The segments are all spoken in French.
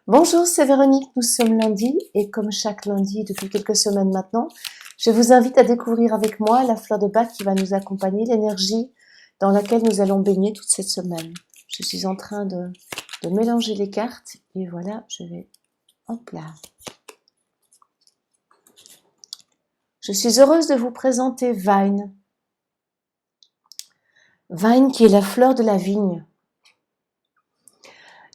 Bonjour, c'est Véronique, nous sommes lundi et comme chaque lundi depuis quelques semaines maintenant, je vous invite à découvrir avec moi la fleur de Bach qui va nous accompagner, l'énergie dans laquelle nous allons baigner toute cette semaine. Je suis en train de mélanger les cartes et voilà, je vais en plat. Je suis heureuse de vous présenter Vine. Vine qui est la fleur de la vigne.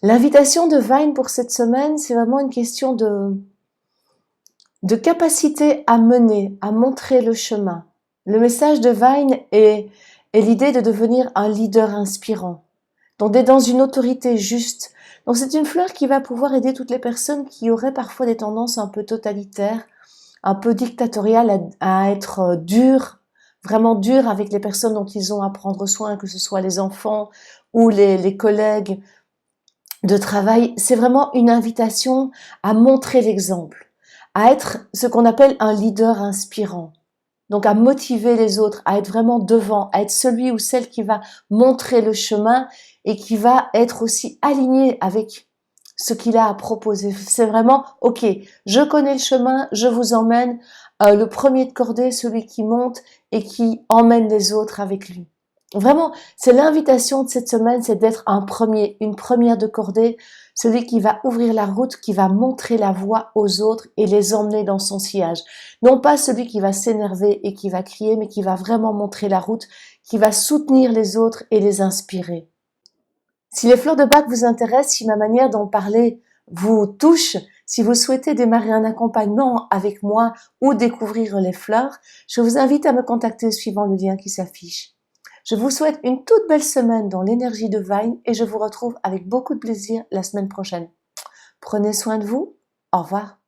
L'invitation de Vine pour cette semaine, c'est vraiment une question de capacité à mener, à montrer le chemin. Le message de Vine est l'idée de devenir un leader inspirant, donc d'être dans une autorité juste. Donc c'est une fleur qui va pouvoir aider toutes les personnes qui auraient parfois des tendances un peu totalitaires, un peu dictatoriales, à être dures, vraiment dures avec les personnes dont ils ont à prendre soin, que ce soit les enfants ou les collègues de travail. C'est vraiment une invitation à montrer l'exemple, à être ce qu'on appelle un leader inspirant. Donc à motiver les autres, à être vraiment devant, à être celui ou celle qui va montrer le chemin et qui va être aussi aligné avec ce qu'il a à proposer. C'est vraiment, ok, je connais le chemin, je vous emmène, le premier de cordée, celui qui monte et qui emmène les autres avec lui. Vraiment, c'est l'invitation de cette semaine, c'est d'être une première de cordée, celui qui va ouvrir la route, qui va montrer la voie aux autres et les emmener dans son sillage. Non pas celui qui va s'énerver et qui va crier, mais qui va vraiment montrer la route, qui va soutenir les autres et les inspirer. Si les fleurs de Bach vous intéressent, si ma manière d'en parler vous touche, si vous souhaitez démarrer un accompagnement avec moi ou découvrir les fleurs, je vous invite à me contacter suivant le lien qui s'affiche. Je vous souhaite une toute belle semaine dans l'énergie de Vine et je vous retrouve avec beaucoup de plaisir la semaine prochaine. Prenez soin de vous. Au revoir.